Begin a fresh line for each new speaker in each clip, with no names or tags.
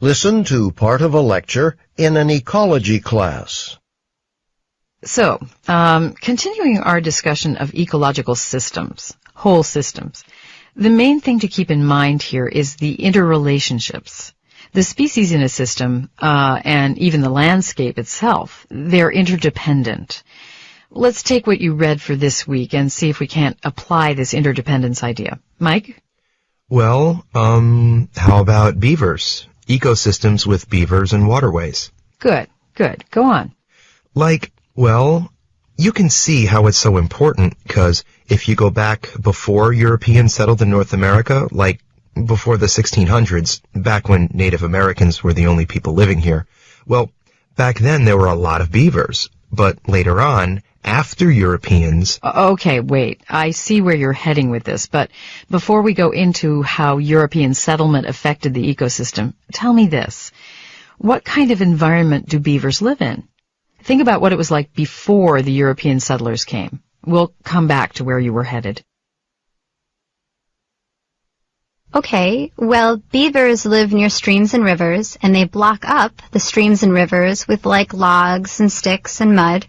Listen to part of a lecture in an ecology class.
So, continuing our discussion of ecological systems, whole systems, the main thing to keep in mind here is the interrelationships. The species in a system, and even the landscape itself, they're interdependent. Let's take what you read for this week and see if we can't apply this interdependence idea. Mike?
Well, how about beavers? Ecosystems with beavers and waterways.
Good. Go on.
Well, you can see how it's so important, because if you go back before Europeans settled in North America, like before the 1600s, back when Native Americans were the only people living here, well, back then there were a lot of beavers. But later on, after Europeans...
Okay, wait. I see where you're heading with this, but before we go into how European settlement affected the ecosystem, tell me this. What kind of environment do beavers live in? Think about what it was like before the European settlers came. We'll come back to where you were headed.
Okay, well, beavers live near streams and rivers, and they block up the streams and rivers with logs and sticks and mud.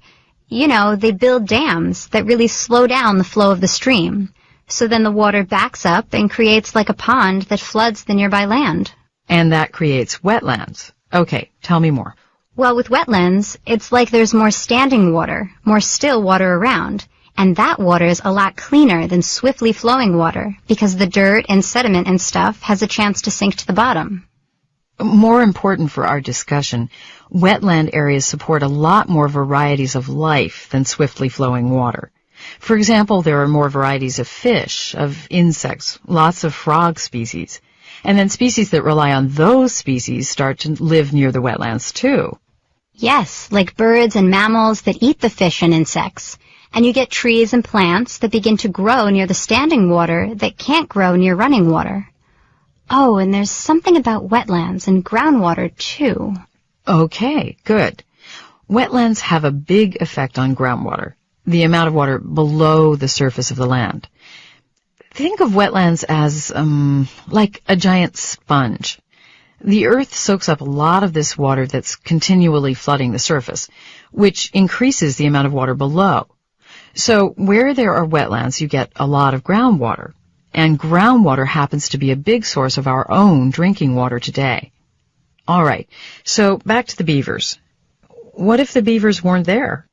You know, they build dams that really slow down the flow of the stream. So then the water backs up and creates like a pond that floods the nearby land.
And that creates wetlands. Okay, tell me more.
Well, with wetlands, it's like there's more standing water, more still water around. And that water is a lot cleaner than swiftly flowing water because the dirt and sediment and stuff has a chance to sink to the bottom.
More important for our discussion, wetland areas support a lot more varieties of life than swiftly flowing water. For example, there are more varieties of fish, of insects, lots of frog species. And then species that rely on those species start to live near the wetlands too.
Yes, like birds and mammals that eat the fish and insects. And you get trees and plants that begin to grow near the standing water that can't grow near running water. Oh, and there's something about wetlands and groundwater, too.
Okay, good. Wetlands have a big effect on groundwater, the amount of water below the surface of the land. Think of wetlands as, like a giant sponge. The earth soaks up a lot of this water that's continually flooding the surface, which increases the amount of water below. So where there are wetlands, you get a lot of groundwater. And groundwater happens to be a big source of our own drinking water today. All right, so back to the beavers. What if the beavers weren't there?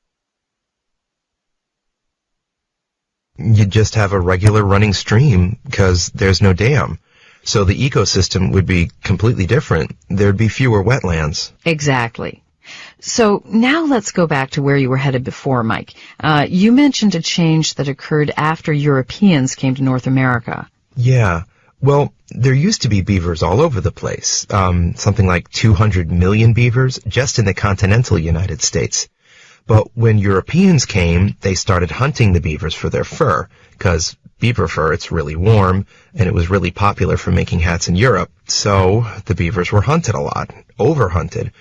You'd just have a regular running stream, because there's no dam. So the ecosystem would be completely different. There'd be fewer wetlands.
Exactly. So now let's go back to where you were headed before, Mike. You mentioned a change that occurred after Europeans came to North America.
Yeah. Well, there used to be beavers all over the place. Something like 200 million beavers just in the continental United States. But when Europeans came, they started hunting the beavers for their fur, because beaver fur, it's really warm, and it was really popular for making hats in Europe. So the beavers were hunted a lot, overhunted.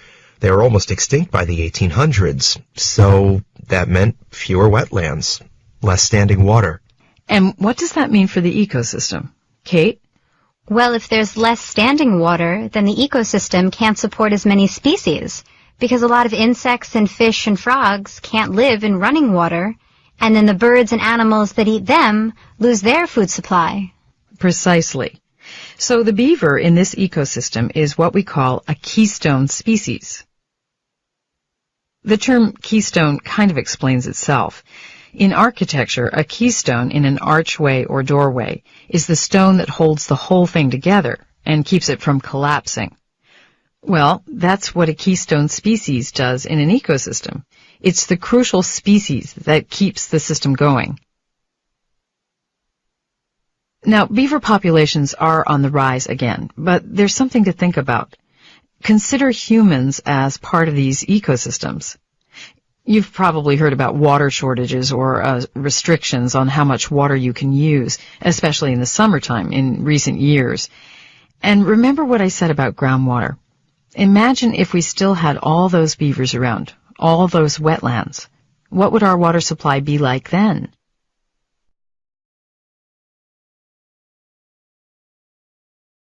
They were almost extinct by the 1800s, so that meant fewer wetlands, less standing water.
And what does that mean for the ecosystem? Kate?
Well, if there's less standing water, then the ecosystem can't support as many species, because a lot of insects and fish and frogs can't live in running water, and then the birds and animals that eat them lose their food supply.
Precisely. So the beaver in this ecosystem is what we call a keystone species. The term keystone kind of explains itself. In architecture, a keystone in an archway or doorway is the stone that holds the whole thing together and keeps it from collapsing. Well, that's what a keystone species does in an ecosystem. It's the crucial species that keeps the system going. Now, beaver populations are on the rise again, but there's something to think about. Consider humans as part of these ecosystems. You've probably heard about water shortages or restrictions on how much water you can use, especially in the summertime in recent years. And remember what I said about groundwater. Imagine if we still had all those beavers around, all those wetlands. What would our water supply be like then?